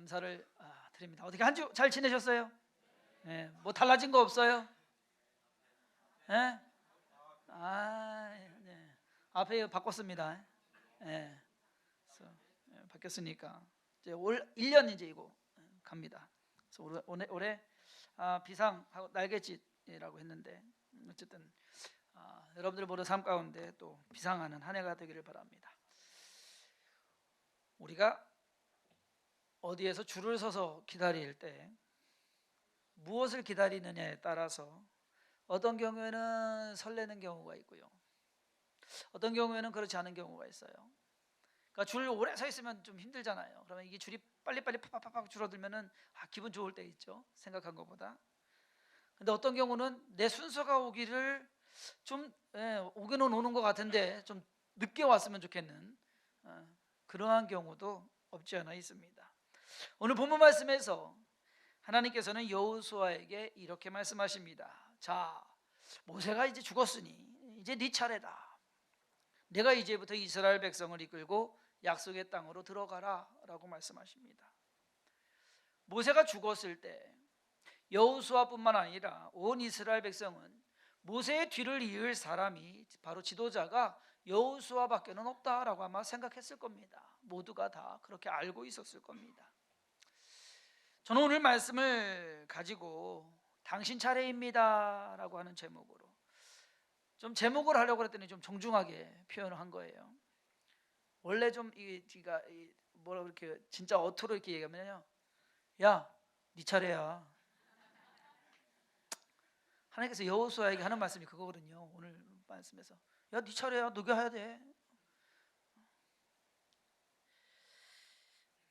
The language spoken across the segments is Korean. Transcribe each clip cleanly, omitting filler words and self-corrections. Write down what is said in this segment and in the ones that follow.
감사를 드립니다. 어떻게 한 주 잘 지내셨어요? 예, 뭐 달라진 거 없어요? 예? 네. 앞에 바꿨습니다. 예, 그래서, 바뀌었으니까 이제 올 1년 이제 이거 갑니다. 그래서 올해 비상하고 날갯짓이라고 했는데 어쨌든 여러분들 모두 삶 가운데 또 비상하는 한 해가 되기를 바랍니다. 우리가 어디에서 줄을 서서 기다릴 때 무엇을 기다리느냐에 따라서 어떤 경우에는 설레는 경우가 있고요, 어떤 경우에는 그렇지 않은 경우가 있어요. 그러니까 줄 오래 서 있으면 좀 힘들잖아요. 그러면 이게 줄이 빨리빨리 팍팍팍 줄어들면은 기분 좋을 때 있죠, 생각한 것보다. 근데 어떤 경우는 내 순서가 오기를 좀 오기는 오는 것 같은데 좀 늦게 왔으면 좋겠는 그러한 경우도 없지 않아 있습니다. 오늘 본문 말씀에서 하나님께서는 여호수아에게 이렇게 말씀하십니다. 자, 모세가 이제 죽었으니 이제 네 차례다. 내가 이제부터 이스라엘 백성을 이끌고 약속의 땅으로 들어가라 라고 말씀하십니다. 모세가 죽었을 때 여호수아뿐만 아니라 온 이스라엘 백성은 모세의 뒤를 이을 사람이 바로 지도자가 여호수아밖에는 없다라고 아마 생각했을 겁니다. 모두가 다 그렇게 알고 있었을 겁니다. 저는 오늘 말씀을 가지고 당신 차례입니다 라고 하는 제목으로 좀 제목을 하려고 했더니 좀 정중하게 표현을 한 거예요. 원래 좀 이가 뭐라 그렇게 진짜 어투로 이렇게 얘기하면요, 야, 네 차례야. 하나님께서 여호수아에게 하는 말씀이 그거거든요. 오늘 말씀에서 야, 네 차례야. 너가 해야 돼.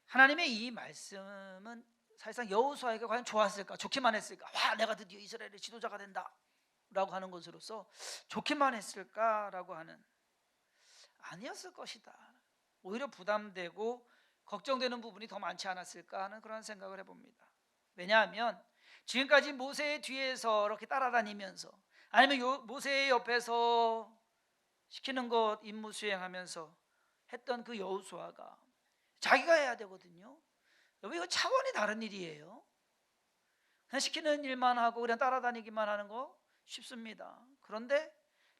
하나님의 이 말씀은 사실상 여호수아에게 과연 좋았을까, 좋기만 했을까? 와, 내가 드디어 이스라엘의 지도자가 된다 라고 하는 것으로서 좋기만 했을까라고 하는, 아니었을 것이다. 오히려 부담되고 걱정되는 부분이 더 많지 않았을까 하는 그런 생각을 해봅니다. 왜냐하면 지금까지 모세의 뒤에서 이렇게 따라다니면서 아니면 모세의 옆에서 시키는 것 임무 수행하면서 했던 그 여호수아가 자기가 해야 되거든요. 이거 차원이 다른 일이에요. 그냥 시키는 일만 하고 그냥 따라다니기만 하는 거 쉽습니다. 그런데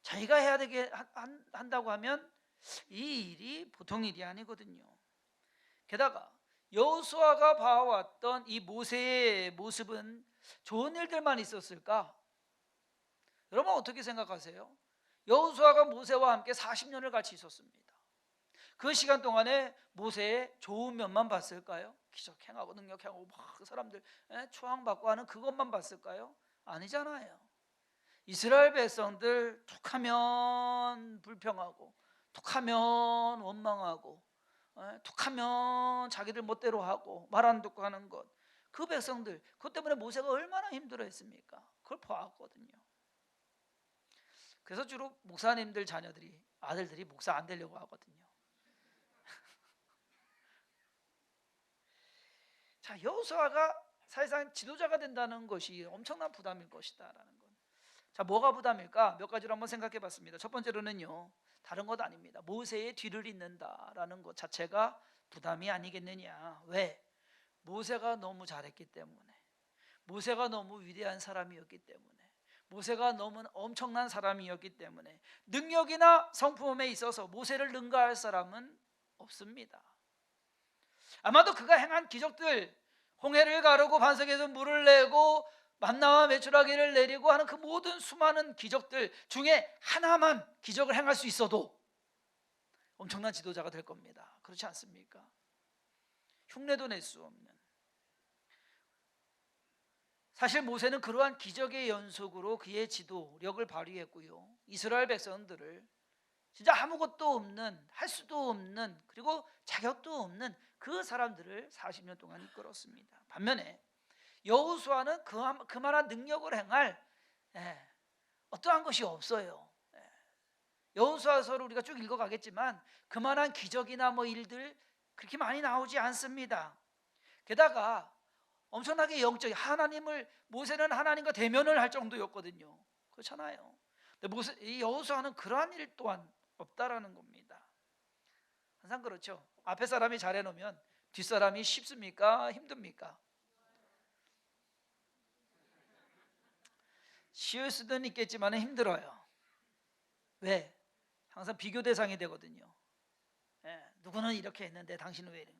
자기가 해야 되게 한다고 하면 이 일이 보통 일이 아니거든요. 게다가 여호수아가 봐왔던 이 모세의 모습은 좋은 일들만 있었을까? 여러분 어떻게 생각하세요? 여호수아가 모세와 함께 40년을 같이 있었습니다. 그 시간 동안에 모세의 좋은 면만 봤을까요? 기적 행하고 능력 행하고 막 그 사람들 추앙받고 하는 그것만 봤을까요? 아니잖아요. 이스라엘 백성들 툭하면 불평하고 툭하면 원망하고 툭하면 자기들 멋대로 하고 말 안 듣고 하는 것, 그 백성들, 그것 때문에 모세가 얼마나 힘들어했습니까? 그걸 보았거든요. 그래서 주로 목사님들 자녀들이, 아들들이 목사 안 되려고 하거든요. 자, 여호수아가 사실상 지도자가 된다는 것이 엄청난 부담일 것이다라는 것. 자, 뭐가 부담일까? 몇 가지로 한번 생각해 봤습니다. 첫 번째로는요, 다른 것 아닙니다. 모세의 뒤를 잇는다라는 것 자체가 부담이 아니겠느냐. 왜? 모세가 너무 잘했기 때문에, 모세가 너무 위대한 사람이었기 때문에, 모세가 너무 엄청난 사람이었기 때문에 능력이나 성품에 있어서 모세를 능가할 사람은 없습니다. 아마도 그가 행한 기적들, 홍해를 가르고 반석에서 물을 내고 만나와 메추라기를 내리고 하는 그 모든 수많은 기적들 중에 하나만 기적을 행할 수 있어도 엄청난 지도자가 될 겁니다. 그렇지 않습니까? 흉내도 낼 수 없는. 사실 모세는 그러한 기적의 연속으로 그의 지도력을 발휘했고요, 이스라엘 백성들을 진짜 아무것도 없는, 할 수도 없는, 그리고 자격도 없는 그 사람들을 40년 동안 이끌었습니다. 반면에 여호수아는 그만한 능력을 행할 어떠한 것이 없어요. 여호수아서를 우리가 쭉 읽어가겠지만 그만한 기적이나 뭐 일들 그렇게 많이 나오지 않습니다. 게다가 엄청나게 영적인, 모세는 하나님과 대면을 할 정도였거든요. 그렇잖아요. 근데 이 여호수아는 그러한 일 또한 없다라는 겁니다. 항상 그렇죠. 앞에 사람이 잘해놓으면 뒷사람이 쉽습니까? 힘듭니까? 쉬울 수는 있겠지만 힘들어요. 왜? 항상 비교 대상이 되거든요. 누구는 이렇게 했는데 당신은 왜 이래?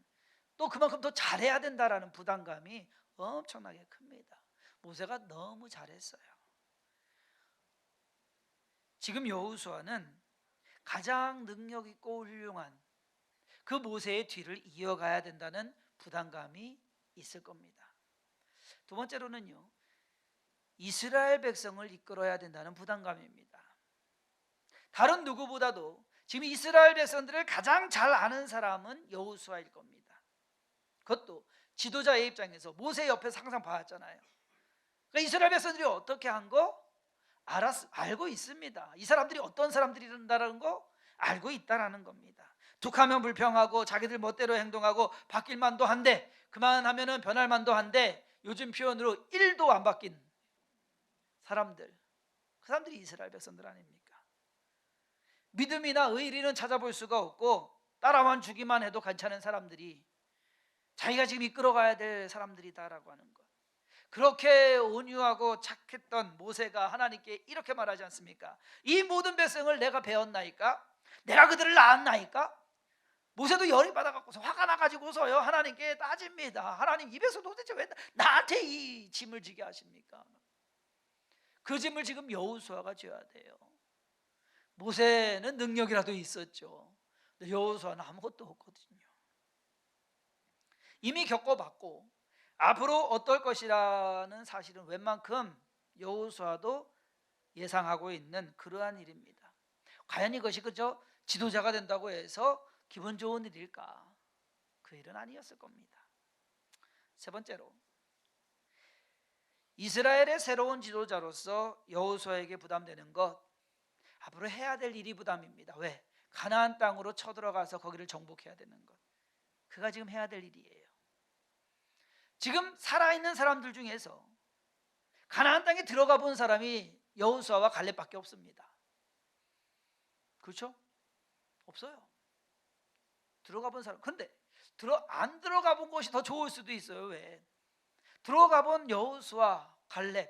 또 그만큼 더 잘해야 된다라는 부담감이 엄청나게 큽니다. 모세가 너무 잘했어요. 지금 여호수아는 가장 능력 있고 훌륭한 그 모세의 뒤를 이어가야 된다는 부담감이 있을 겁니다. 두 번째로는요, 이스라엘 백성을 이끌어야 된다는 부담감입니다. 다른 누구보다도 지금 이스라엘 백성들을 가장 잘 아는 사람은 여호수아일 겁니다. 그것도 지도자의 입장에서 모세 옆에서 항상 봐왔잖아요. 그러니까 이스라엘 백성들이 어떻게 한 거 알고 있습니다. 이 사람들이 어떤 사람들이란다는 거 알고 있다라는 겁니다. 툭하면 불평하고 자기들 멋대로 행동하고 바뀔 만도 한데, 그만하면은 변할 만도 한데, 요즘 표현으로 1도 안 바뀐 사람들, 그 사람들이 이스라엘 백성들 아닙니까? 믿음이나 의리는 찾아볼 수가 없고 따라만 주기만 해도 괜찮은 사람들이 자기가 지금 이끌어가야 될 사람들이다라고 하는 것. 그렇게 온유하고 착했던 모세가 하나님께 이렇게 말하지 않습니까? 이 모든 백성을 내가 배웠나이까? 내가 그들을 낳았나이까? 모세도 열이 받아갖고서 화가 나가지고서요 하나님께 따집니다. 하나님, 입에서 도대체 왜 나한테 이 짐을 지게 하십니까? 그 짐을 지금 여호수아가 져야 돼요. 모세는 능력이라도 있었죠. 근데 여호수아는 아무것도 없거든요. 이미 겪어봤고 앞으로 어떨 것이라는 사실은 웬만큼 여호수아도 예상하고 있는 그러한 일입니다. 과연 이것이 그저 지도자가 된다고 해서 기분 좋은 일일까? 그 일은 아니었을 겁니다. 세 번째로, 이스라엘의 새로운 지도자로서 여호수아에게 부담되는 것, 앞으로 해야 될 일이 부담입니다. 왜? 가나안 땅으로 쳐들어가서 거기를 정복해야 되는 것. 그가 지금 해야 될 일이에요. 지금 살아있는 사람들 중에서 가나안 땅에 들어가 본 사람이 여호수아와 갈렙밖에 없습니다. 그렇죠? 없어요. 들어가 본 사람. 근데 안 들어가 본 것이 더 좋을 수도 있어요. 왜? 들어가 본 여호수아, 갈렙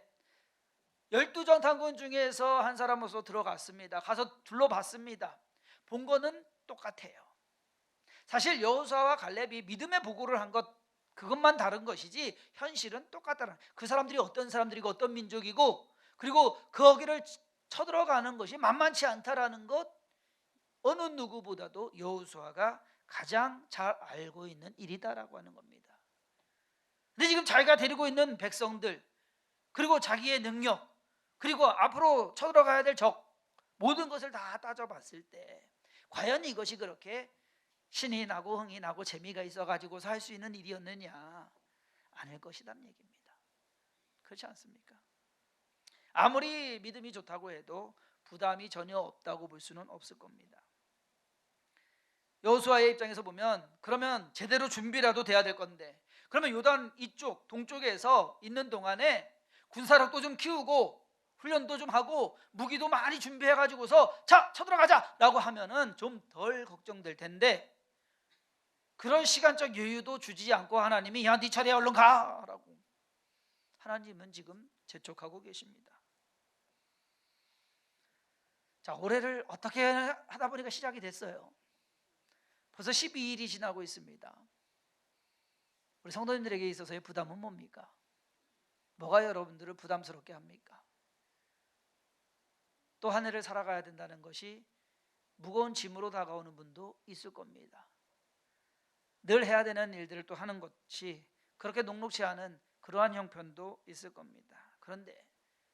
12정탐꾼 중에서 한 사람으로서 들어갔습니다. 가서 둘러봤습니다. 본 거는 똑같아요. 사실 여호수아와 갈렙이 믿음의 보고를 한 것, 그것만 다른 것이지 현실은 똑같다는, 그 사람들이 어떤 사람들이고 어떤 민족이고 그리고 거기를 쳐들어가는 것이 만만치 않다라는 것, 어느 누구보다도 여호수아가 가장 잘 알고 있는 일이다라고 하는 겁니다. 근데 지금 자기가 데리고 있는 백성들, 그리고 자기의 능력, 그리고 앞으로 쳐들어가야 될 적, 모든 것을 다 따져봤을 때 과연 이것이 그렇게 신이 나고 흥이 나고 재미가 있어가지고 살 수 있는 일이었느냐? 아닐 것이란 얘기입니다. 그렇지 않습니까? 아무리 믿음이 좋다고 해도 부담이 전혀 없다고 볼 수는 없을 겁니다. 여호수아의 입장에서 보면 그러면 제대로 준비라도 돼야 될 건데, 그러면 요단 이쪽 동쪽에서 있는 동안에 군사력도 좀 키우고 훈련도 좀 하고 무기도 많이 준비해가지고서 자 쳐들어가자 라고 하면은 좀 덜 걱정될 텐데, 그런 시간적 여유도 주지 않고 하나님이 야 네 차례야 얼른 가라고, 하나님은 지금 재촉하고 계십니다. 자, 올해를 어떻게 하다 보니까 시작이 됐어요. 벌써 12일이 지나고 있습니다. 우리 성도님들에게 있어서의 부담은 뭡니까? 뭐가 여러분들을 부담스럽게 합니까? 또 한 해를 살아가야 된다는 것이 무거운 짐으로 다가오는 분도 있을 겁니다. 늘 해야 되는 일들을 또 하는 것이 그렇게 녹록지 않은 그러한 형편도 있을 겁니다. 그런데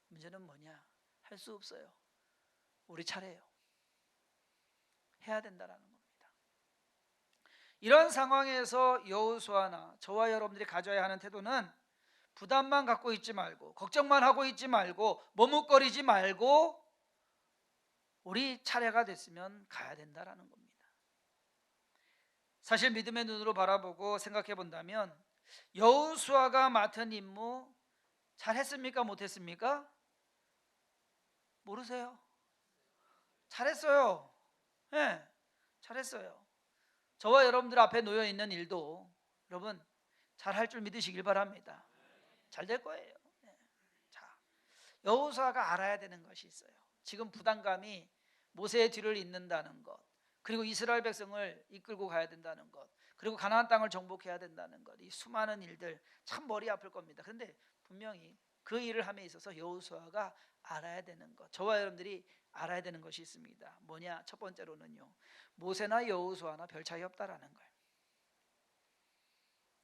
문제는 뭐냐? 할 수 없어요. 우리 차례예요. 해야 된다라는 겁니다. 이런 상황에서 여호수아나 저와 여러분들이 가져야 하는 태도는 부담만 갖고 있지 말고, 걱정만 하고 있지 말고, 머뭇거리지 말고 우리 차례가 됐으면 가야 된다라는 겁니다. 사실 믿음의 눈으로 바라보고 생각해 본다면 여호수아가 맡은 임무 잘했습니까? 못했습니까? 모르세요? 잘했어요. 네, 잘했어요. 저와 여러분들 앞에 놓여 있는 일도 여러분 잘할 줄 믿으시길 바랍니다. 잘 될 거예요. 자, 여호수아가 알아야 되는 것이 있어요. 지금 부담감이 모세의 뒤를 잇는다는 것, 그리고 이스라엘 백성을 이끌고 가야 된다는 것, 그리고 가나안 땅을 정복해야 된다는 것, 이 수많은 일들 참 머리 아플 겁니다. 그런데 분명히 그 일을 함에 있어서 여호수아가 알아야 되는 것, 저와 여러분들이 알아야 되는 것이 있습니다. 뭐냐? 첫 번째로는요, 모세나 여호수아나 별 차이 없다라는 거예요.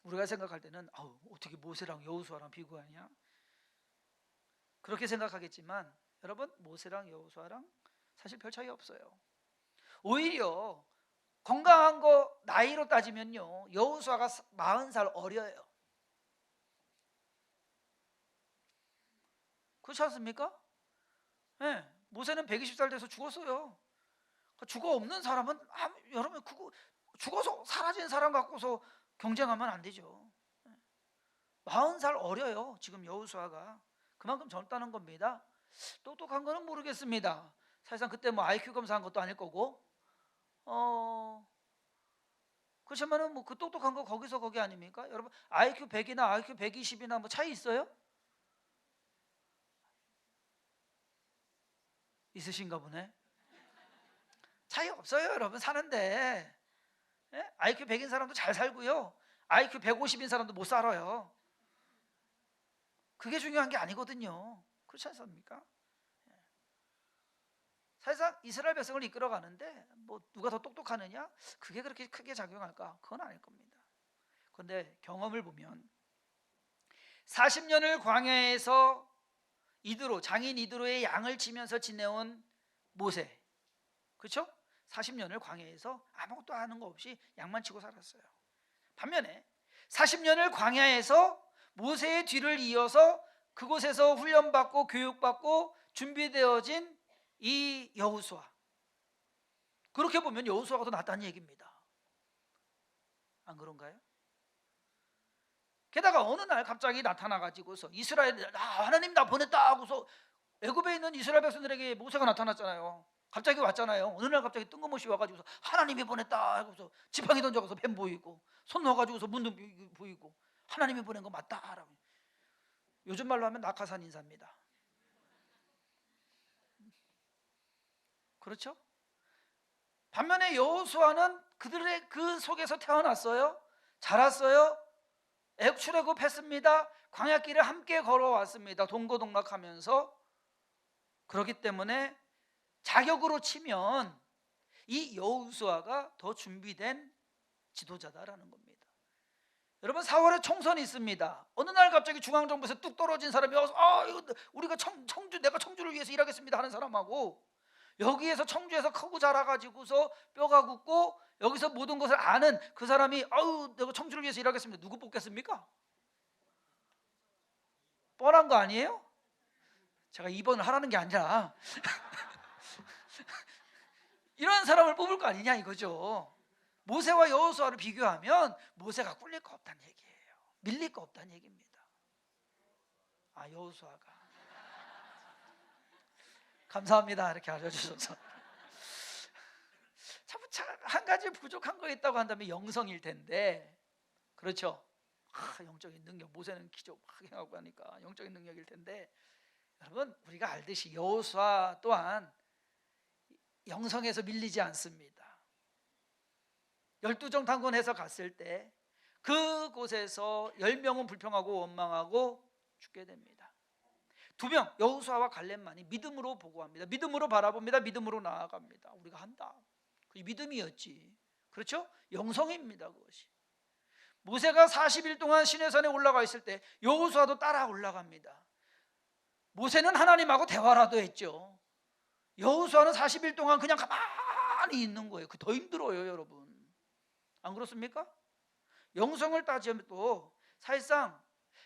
우리가 생각할 때는 어떻게 모세랑 여호수아랑 비교하냐? 그렇게 생각하겠지만 여러분, 모세랑 여호수아랑 사실 별 차이 없어요. 오히려 건강한 거 나이로 따지면요, 여호수아가 40살 어려요. 그렇지 않습니까? 네, 모세는 120살 돼서 죽었어요. 죽어 없는 사람은 여러분 그거 죽어서 사라진 사람 갖고서 경쟁하면 안 되죠. 40살 어려요. 지금 여호수아가 그만큼 젊다는 겁니다. 똑똑한 거는 모르겠습니다. 사실상 그때 뭐 IQ 검사한 것도 아닐 거고, 그렇지만은 뭐 그 똑똑한 거 거기서 거기 아닙니까? 여러분 IQ 100이나 IQ 120이나 뭐 차이 있어요? 있으신가 보네. 차이 없어요, 여러분. 사는데 IQ 100인 사람도 잘 살고요, IQ 150인 사람도 못 살아요. 그게 중요한 게 아니거든요. 그렇지 않습니까? 사실상 이스라엘 백성을 이끌어 가는데 뭐 누가 더 똑똑하느냐? 그게 그렇게 크게 작용할까? 그건 아닐 겁니다. 그런데 경험을 보면 40년을 광야에서 장인 이드로의 양을 치면서 지내온 모세, 그렇죠? 40년을 광야에서 아무것도 하는 거 없이 양만 치고 살았어요. 반면에 40년을 광야에서 모세의 뒤를 이어서 그곳에서 훈련받고 교육받고 준비되어진 이 여호수아, 그렇게 보면 여호수아가 더 낫다는 얘기입니다. 안 그런가요? 게다가 어느 날 갑자기 나타나가지고서 이스라엘 하나님 나 보냈다 하고서 애굽에 있는 이스라엘 백성들에게 모세가 나타났잖아요. 갑자기 왔잖아요. 어느 날 갑자기 뜬금없이 와가지고서 하나님이 보냈다 하고서 지팡이 던져서 뱀 보이고, 손 넣어가지고서 문도 보이고, 하나님이 보낸 거 맞다 라고. 요즘 말로 하면 낙하산 인사입니다. 그렇죠? 반면에 여호수아는 그들의 그 속에서 태어났어요. 자랐어요. 출애굽했습니다. 광야길을 함께 걸어왔습니다. 동고동락하면서. 그렇기 때문에 자격으로 치면 이 여호수아가 더 준비된 지도자다라는 겁니다. 여러분 4월에 총선이 있습니다. 어느 날 갑자기 중앙정부에서 뚝 떨어진 사람이 와서 이거 우리가 내가 청주를 위해서 일하겠습니다 하는 사람하고, 여기에서 청주에서 크고 자라가지고서 뼈가 굳고 여기서 모든 것을 아는 그 사람이 내가 청주를 위해서 일하겠습니다, 누구 뽑겠습니까? 뻔한 거 아니에요? 제가 2번을 하라는 게 아니라 이런 사람을 뽑을 거 아니냐 이거죠. 모세와 여호수아를 비교하면 모세가 꿀릴 거 없다는 얘기예요. 밀릴 거 없다는 얘기입니다. 여호수아가 감사합니다 이렇게 알려주셔서. 한 가지 부족한 거 있다고 한다면 영성일 텐데, 그렇죠? 영적인 능력, 모세는 기적 막 행하고 하니까 영적인 능력일 텐데, 여러분 우리가 알듯이 여호수아 또한 영성에서 밀리지 않습니다. 12정탐꾼해서 갔을 때 그곳에서 10명은 불평하고 원망하고 죽게 됩니다. 2명 여호수아와 갈렙만이 믿음으로 보고합니다. 믿음으로 바라봅니다. 믿음으로 나아갑니다. 우리가 한다. 그게 믿음이었지. 그렇죠? 영성입니다. 그것이. 모세가 40일 동안 시내산에 올라가 있을 때 여호수아도 따라 올라갑니다. 모세는 하나님하고 대화라도 했죠. 여호수아는 40일 동안 그냥 가만히 있는 거예요. 그 더 힘들어요, 여러분. 안 그렇습니까? 영성을 따지면 또 사실상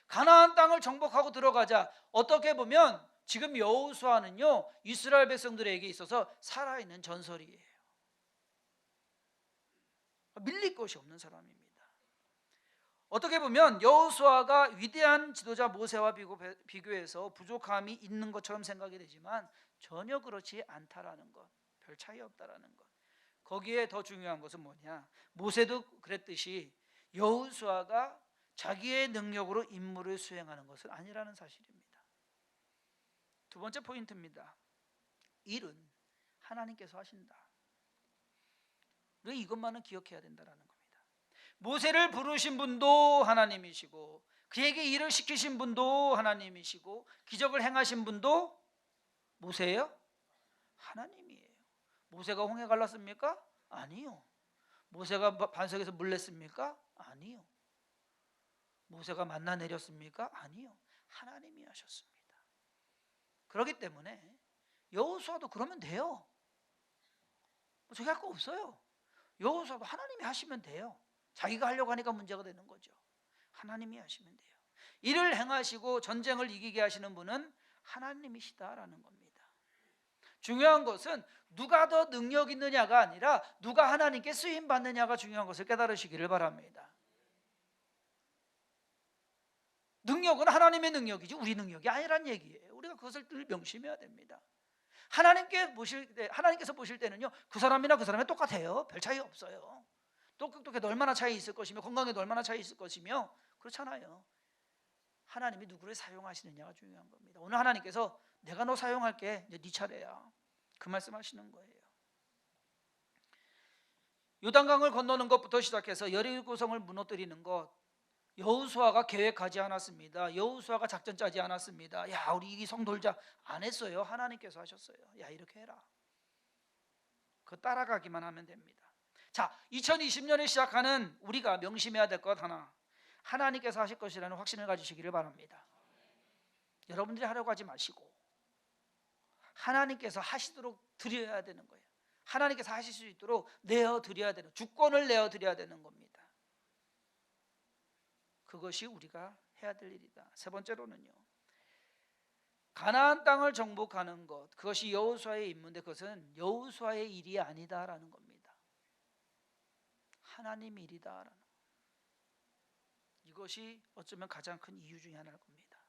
가나안 땅을 정복하고 들어가자, 어떻게 보면 지금 여호수아는요 이스라엘 백성들에게 있어서 살아있는 전설이에요. 밀릴 것이 없는 사람입니다. 어떻게 보면 여호수아가 위대한 지도자 모세와 비교해서 부족함이 있는 것처럼 생각이 되지만 전혀 그렇지 않다라는 것, 별 차이 없다라는 것. 거기에 더 중요한 것은 뭐냐? 모세도 그랬듯이 여호수아가 자기의 능력으로 임무를 수행하는 것은 아니라는 사실입니다. 두 번째 포인트입니다. 일은 하나님께서 하신다. 우리 이것만은 기억해야 된다는 겁니다. 모세를 부르신 분도 하나님이시고, 그에게 일을 시키신 분도 하나님이시고, 기적을 행하신 분도 모세예요? 하나님이에요. 모세가 홍해 갈랐습니까? 아니요. 모세가 반석에서 물 냈습니까? 아니요. 모세가 만나 내렸습니까? 아니요. 하나님이 하셨습니다. 그렇기 때문에 여호수아도 그러면 돼요. 저기 할 거 없어요. 여호수아도 하나님이 하시면 돼요. 자기가 하려고 하니까 문제가 되는 거죠. 하나님이 하시면 돼요. 일을 행하시고 전쟁을 이기게 하시는 분은 하나님이시다라는 겁니다. 중요한 것은 누가 더 능력 있느냐가 아니라 누가 하나님께 쓰임 받느냐가 중요한 것을 깨달으시기를 바랍니다. 능력은 하나님의 능력이지 우리 능력이 아니란 얘기예요. 우리가 그것을 늘 명심해야 됩니다. 하나님께서 보실 때는요, 그 사람이나 그 사람이 똑같아요. 별 차이 없어요. 똑똑해도 얼마나 차이 있을 것이며 건강에도 얼마나 차이 있을 것이며 그렇잖아요. 하나님이 누구를 사용하시느냐가 중요한 겁니다. 오늘 하나님께서 내가 너 사용할게, 이제 네 차례야, 그 말씀하시는 거예요. 요단강을 건너는 것부터 시작해서 여리고성을 무너뜨리는 것, 여호수아가 계획하지 않았습니다. 여호수아가 작전 짜지 않았습니다. 야, 우리 이 성 돌자 안 했어요. 하나님께서 하셨어요. 야, 이렇게 해라. 그거 따라가기만 하면 됩니다. 자, 2020년에 시작하는 우리가 명심해야 될 것 하나, 하나님께서 하실 것이라는 확신을 가지시기를 바랍니다. 여러분들이 하려고 하지 마시고 하나님께서 하시도록 드려야 되는 거예요. 하나님께서 하실 수 있도록 내어드려야 되는, 주권을 내어드려야 되는 겁니다. 그것이 우리가 해야 될 일이다. 세 번째로는요, 가나안 땅을 정복하는 것, 그것이 여호수아의 임무인데 그것은 여호수아의 일이 아니다라는 겁니다. 하나님 일이다라는, 이것이 어쩌면 가장 큰 이유 중에 하나일 겁니다.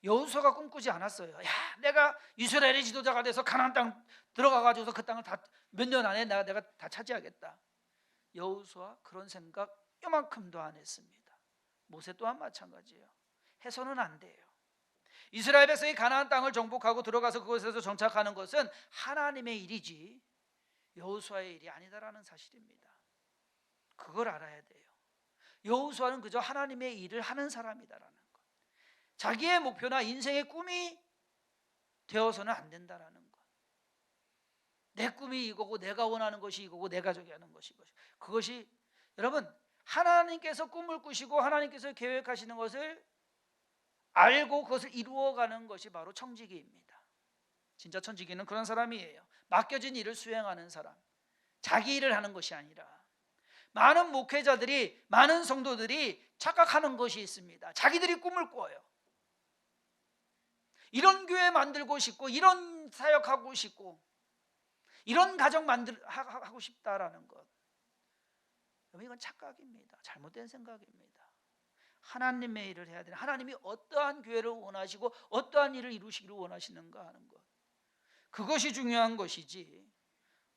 여호수아가 꿈꾸지 않았어요. 야, 내가 이스라엘의 지도자가 돼서 가나안 땅 들어가가지고서 그 땅을 다 몇 년 안에 내가 다 차지하겠다. 여호수아 그런 생각 요만큼도 안 했습니다. 모세 또한 마찬가지예요. 해서는 안 돼요. 이스라엘 백성이 가나안 땅을 정복하고 들어가서 그곳에서 정착하는 것은 하나님의 일이지 여호수아의 일이 아니다라는 사실입니다. 그걸 알아야 돼요. 여호수아는 그저 하나님의 일을 하는 사람이다라는 것, 자기의 목표나 인생의 꿈이 되어서는 안 된다라는 것. 내 꿈이 이거고 내가 원하는 것이 이거고 내가 저기 하는 것이 이것이, 그것이 여러분, 하나님께서 꿈을 꾸시고 하나님께서 계획하시는 것을 알고 그것을 이루어가는 것이 바로 청지기입니다. 진짜 청지기는 그런 사람이에요. 맡겨진 일을 수행하는 사람, 자기 일을 하는 것이 아니라. 많은 목회자들이, 많은 성도들이 착각하는 것이 있습니다. 자기들이 꿈을 꿔요. 이런 교회 만들고 싶고 이런 사역하고 싶고 이런 가정 하고 싶다라는 것, 이건 착각입니다. 잘못된 생각입니다. 하나님의 일을 해야 되는, 하나님이 어떠한 교회를 원하시고 어떠한 일을 이루시기를 원하시는가 하는 것, 그것이 중요한 것이지.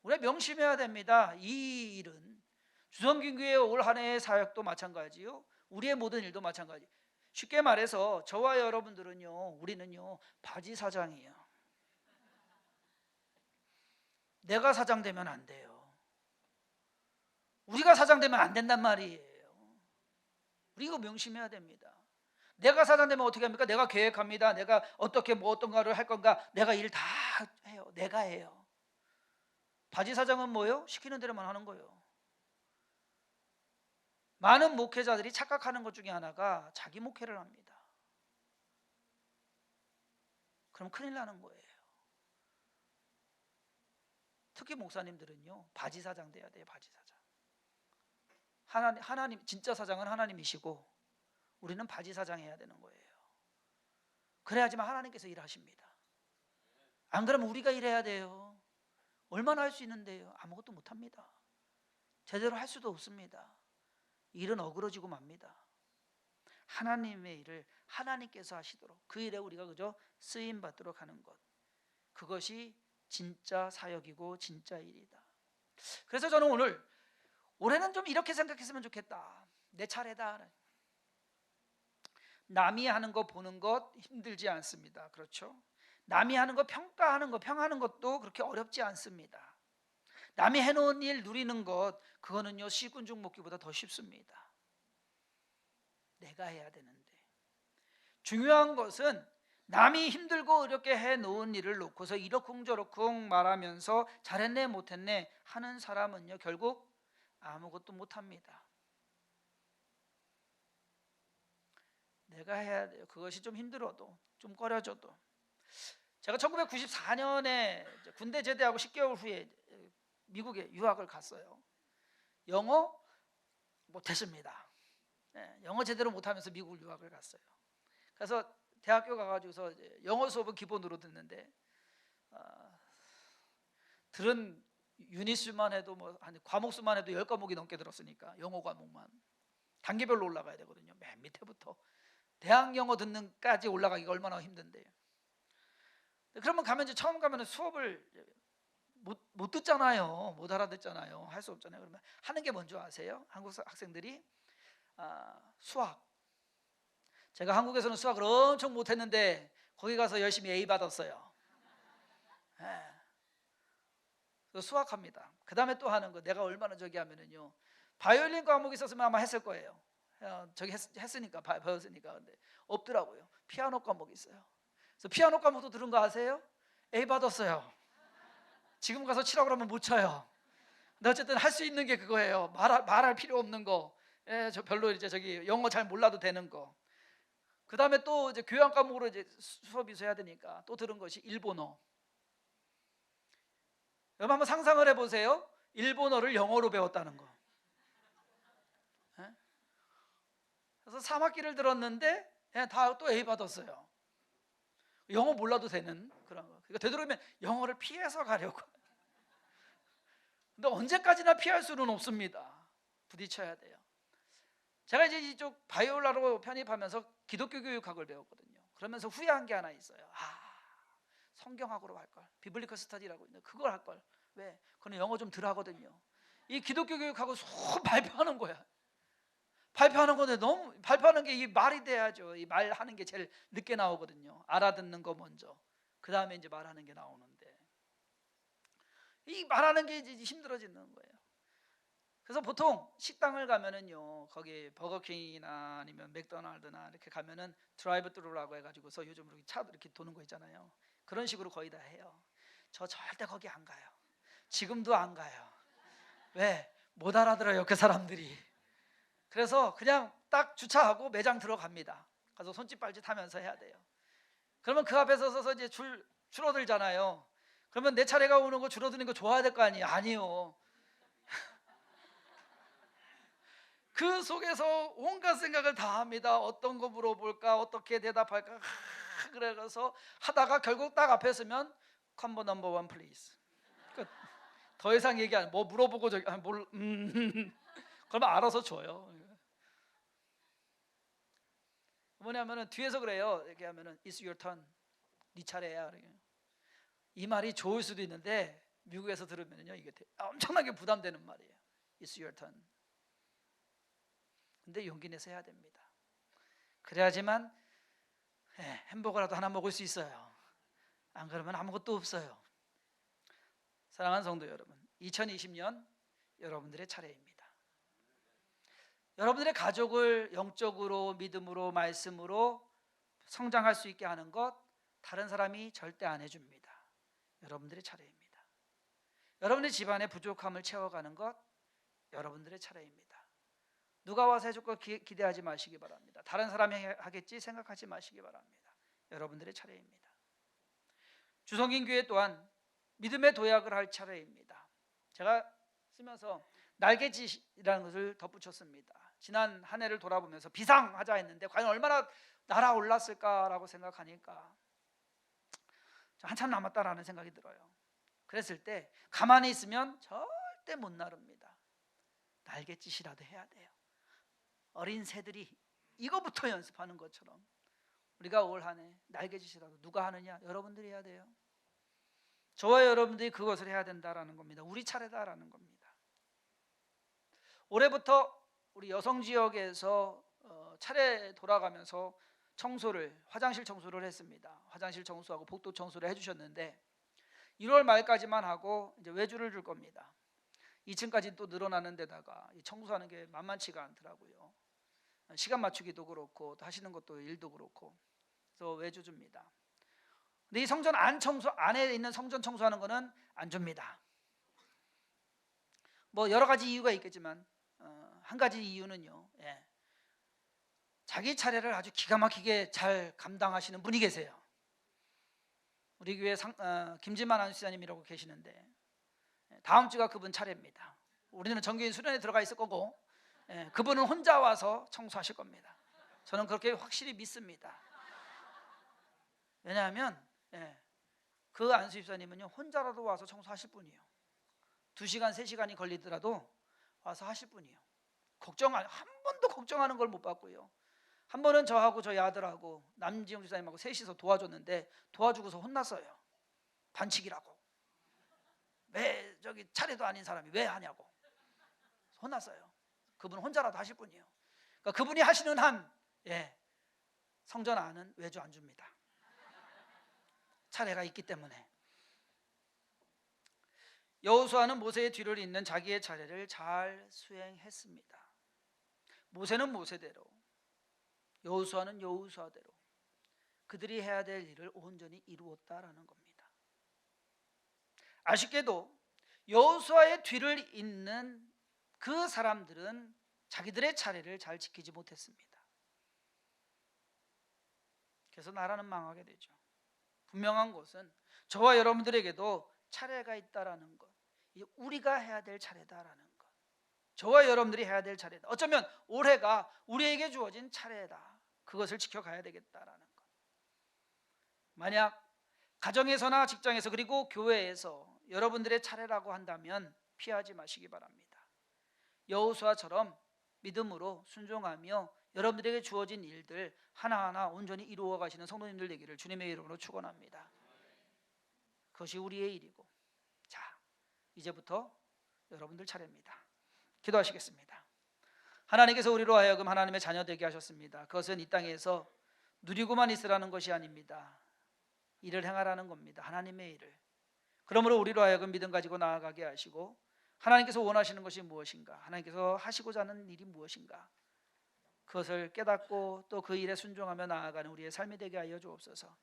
우리가 명심해야 됩니다. 이 일은 주섬김교회 올 한 해의 사역도 마찬가지요, 우리의 모든 일도 마찬가지. 쉽게 말해서 저와 여러분들은요, 우리는요 바지 사장이에요. 내가 사장 되면 안 돼요. 우리가 사장 되면 안 된단 말이에요. 우리 이거 명심해야 됩니다. 내가 사장 되면 어떻게 합니까? 내가 계획합니다. 내가 어떻게 어떤가를 할 건가, 내가 일 다 해요. 내가 해요. 바지 사장은 뭐예요? 시키는 대로만 하는 거예요. 많은 목회자들이 착각하는 것 중에 하나가 자기 목회를 합니다. 그럼 큰일 나는 거예요. 특히 목사님들은요 바지 사장 돼야 돼요. 바지 사장. 하나님 진짜 사장은 하나님이시고 우리는 바지 사장 해야 되는 거예요. 그래야지만 하나님께서 일하십니다. 안 그러면 우리가 일해야 돼요. 얼마나 할 수 있는데요? 아무것도 못합니다. 제대로 할 수도 없습니다. 일은 어그러지고 맙니다. 하나님의 일을 하나님께서 하시도록, 그 일에 우리가 그저 쓰임 받도록 하는 것, 그것이 진짜 사역이고 진짜 일이다. 그래서 저는 올해는 좀 이렇게 생각했으면 좋겠다. 내 차례다. 남이 하는 거 보는 것 힘들지 않습니다. 그렇죠? 남이 하는 거 평가하는 거, 평하는 것도 그렇게 어렵지 않습니다. 남이 해놓은 일 누리는 것, 그거는요 시군죽 먹기보다 더 쉽습니다. 내가 해야 되는데. 중요한 것은 남이 힘들고 어렵게 해놓은 일을 놓고서 이러쿵저러쿵 말하면서 잘했네 못했네 하는 사람은요 결국 아무것도 못합니다. 내가 해야 돼요. 그것이 좀 힘들어도, 좀 꺼려져도. 제가 1994년에 군대 제대하고 10개월 후에 미국에 유학을 갔어요. 영어 못했습니다. 영어 제대로 못하면서 미국 유학을 갔어요. 그래서 대학교 가가지고서 이제 영어 수업은 기본으로 듣는데 들은 유닛 수만 해도 뭐 한 과목 수만 해도 10과목이 넘게 들었으니까 영어 과목만 단계별로 올라가야 되거든요. 맨 밑에부터 대학 영어 듣는까지 올라가기가 얼마나 힘든데요. 그러면 가면 이제 처음 가면은 수업을 못 듣잖아요. 못 알아듣잖아요. 할 수 없잖아요. 그러면 하는 게 뭔지 아세요? 한국 학생들이 수학. 제가 한국에서는 수학을 엄청 못했는데 거기 가서 열심히 A 받았어요. 수학합니다. 그 다음에 또 하는 거 내가 얼마나 저기 하면은요 바이올린 과목이 있었으면 아마 했을 거예요. 저기 했으니까 배웠으니까. 근데 없더라고요. 피아노 과목이 있어요. 그래서 피아노 과목도 들은 거 아세요? A 받았어요. 지금 가서 치라고 그러면 못 쳐요. 근데 어쨌든 할 수 있는 게 그거예요. 말할 필요 없는 거. 저 별로 이제 저기 영어 잘 몰라도 되는 거. 그 다음에 또 이제 교양 과목으로 이제 수업이 있어야 되니까 또 들은 것이 일본어. 여러분 한번 상상을 해보세요. 일본어를 영어로 배웠다는 거. 그래서 3학기를 들었는데 다 또 A 받았어요. 영어 몰라도 되는 그런 거. 그러니까 되도록이면 영어를 피해서 가려고. 근데 언제까지나 피할 수는 없습니다. 부딪혀야 돼요. 제가 이제 이쪽 바이올라로 편입하면서 기독교 교육학을 배웠거든요. 그러면서 후회한 게 하나 있어요. 성경학으로 할 걸. 비블리컬 스터디라고 있는데 그걸 할 걸. 왜? 그건 영어 좀 덜 하거든요. 이 기독교 교육하고 쏙 발표하는 거야. 발표하는 건데 너무 발표하는 게 이 말이 돼야죠. 이 말하는 게 제일 늦게 나오거든요. 알아듣는 거 먼저. 그 다음에 이제 말하는 게 나오는데 이 말하는 게 이제 힘들어지는 거예요. 그래서 보통 식당을 가면은요 거기 버거킹이나 아니면 맥도날드나 이렇게 가면은 드라이브 트루라고 해가지고서 요즘 이렇게 차 이렇게 도는 거 있잖아요. 그런 식으로 거의 다 해요. 저 절대 거기 안 가요. 지금도 안 가요. 왜? 못 알아들어요 그 사람들이. 그래서 그냥 딱 주차하고 매장 들어갑니다. 가서 손짓 발짓 하면서 해야 돼요. 그러면 그 앞에 서서 이제 줄어들잖아요. 그러면 내 차례가 오는 거 줄어드는 거 좋아야 될 거 아니에요? 아니요. 그 속에서 온갖 생각을 다 합니다. 어떤 거 물어볼까? 어떻게 대답할까? 그래서 하다가 결국 딱 앞에 서면 컴보 넘버 원 플리즈. 더 이상 얘기 안, 뭐 물어보고 저기 그러면 알아서 줘요. 뭐냐면은 뒤에서 그래요. 이렇게 하면은 It's your turn. 네 차례야. 이 말이 좋을 수도 있는데 미국에서 들으면요 이게 엄청나게 부담되는 말이에요. It's your turn. 근데 용기 내서 해야 됩니다. 그래야지만 햄버거라도 하나 먹을 수 있어요. 안 그러면 아무것도 없어요. 사랑하는 성도 여러분, 2020년 여러분들의 차례입니다. 여러분들의 가족을 영적으로 믿음으로 말씀으로 성장할 수 있게 하는 것 다른 사람이 절대 안 해줍니다. 여러분들의 차례입니다. 여러분의 집안의 부족함을 채워가는 것 여러분들의 차례입니다. 누가 와서 해줄 거 기대하지 마시기 바랍니다. 다른 사람이 하겠지 생각하지 마시기 바랍니다. 여러분들의 차례입니다. 주성인 교회 또한 믿음의 도약을 할 차례입니다. 제가 쓰면서 날개짓이라는 것을 덧붙였습니다. 지난 한 해를 돌아보면서 비상하자 했는데 과연 얼마나 날아올랐을까라고 생각하니까 한참 남았다라는 생각이 들어요. 그랬을 때 가만히 있으면 절대 못 나릅니다. 날개짓이라도 해야 돼요. 어린 새들이 이거부터 연습하는 것처럼 우리가 올 한 해 날개짓이라도 누가 하느냐? 여러분들이 해야 돼요. 저와 여러분들이 그것을 해야 된다라는 겁니다. 우리 차례다라는 겁니다. 올해부터 우리 여성 지역에서 차례 돌아가면서 화장실 청소를 했습니다. 화장실 청소하고 복도 청소를 해주셨는데 1월 말까지만 하고 이제 외주를 줄 겁니다. 2층까지 또 늘어나는 데다가 청소하는 게 만만치가 않더라고요. 시간 맞추기도 그렇고 또 하시는 것도 일도 그렇고, 그래서 외주 줍니다. 근데 이 성전 안에 있는 성전 청소하는 거는 안 줍니다. 뭐 여러 가지 이유가 있겠지만 한 가지 이유는요, 자기 차례를 아주 기가 막히게 잘 감당하시는 분이 계세요. 우리 교회 김진만 안수사님이라고 계시는데 다음 주가 그분 차례입니다. 우리는 정교인 수련회 들어가 있을 거고 그분은 혼자 와서 청소하실 겁니다. 저는 그렇게 확실히 믿습니다. 왜냐하면 그 안수입사님은요, 혼자라도 와서 청소하실 분이에요. 2시간 3시간이 걸리더라도 와서 하실 분이에요. 한 번도 걱정하는 걸 못 봤고요. 한 번은 저하고 저희 아들하고 남지영 집사님하고 셋이서 도와줬는데 도와주고서 혼났어요. 반칙이라고. 왜 저기 차례도 아닌 사람이 왜 하냐고 혼났어요. 그분은 혼자라도 하실 분이에요. 그러니까 그분이 하시는 한 성전 안은 외주 안 줍니다. 차례가 있기 때문에. 여호수아는 모세의 뒤를 잇는 자기의 차례를 잘 수행했습니다. 모세는 모세대로, 여호수아는 여호수아대로 그들이 해야 될 일을 온전히 이루었다라는 겁니다. 아쉽게도 여호수아의 뒤를 잇는 그 사람들은 자기들의 차례를 잘 지키지 못했습니다. 그래서 나라는 망하게 되죠. 분명한 것은 저와 여러분들에게도 차례가 있다라는 것, 우리가 해야 될 차례다라는 것, 저와 여러분들이 해야 될 차례다. 어쩌면 올해가 우리에게 주어진 차례다. 그것을 지켜가야 되겠다라는 것. 만약 가정에서나 직장에서 그리고 교회에서 여러분들의 차례라고 한다면 피하지 마시기 바랍니다. 여호수아처럼 믿음으로 순종하며 여러분들에게 주어진 일들 하나하나 온전히 이루어 가시는 성도님들 되기를 주님의 이름으로 축원합니다. 그것이 우리의 일이고, 자, 이제부터 여러분들 차례입니다. 기도하시겠습니다. 하나님께서 우리로 하여금 하나님의 자녀 되게 하셨습니다. 그것은 이 땅에서 누리고만 있으라는 것이 아닙니다. 일을 행하라는 겁니다. 하나님의 일을. 그러므로 우리로 하여금 믿음 가지고 나아가게 하시고, 하나님께서 원하시는 것이 무엇인가, 하나님께서 하시고자 하는 일이 무엇인가, 그것을 깨닫고 또 그 일에 순종하며 나아가는 우리의 삶이 되게 하여 주옵소서.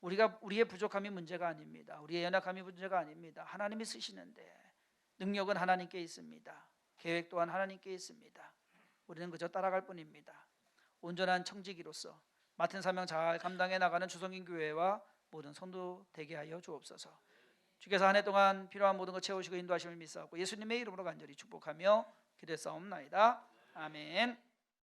우리의 부족함이 문제가 아닙니다. 우리의 연약함이 문제가 아닙니다. 하나님이 쓰시는데 능력은 하나님께 있습니다. 계획 또한 하나님께 있습니다. 우리는 그저 따라갈 뿐입니다. 온전한 청지기로서 맡은 사명 잘 감당해 나가는 주성인 교회와 모든 성도 되게 하여 주옵소서. 주께서 한 해 동안 필요한 모든 것 채우시고 인도하심을 믿사옵고 예수님의 이름으로 간절히 축복하며 기도했사옵나이다. 아멘.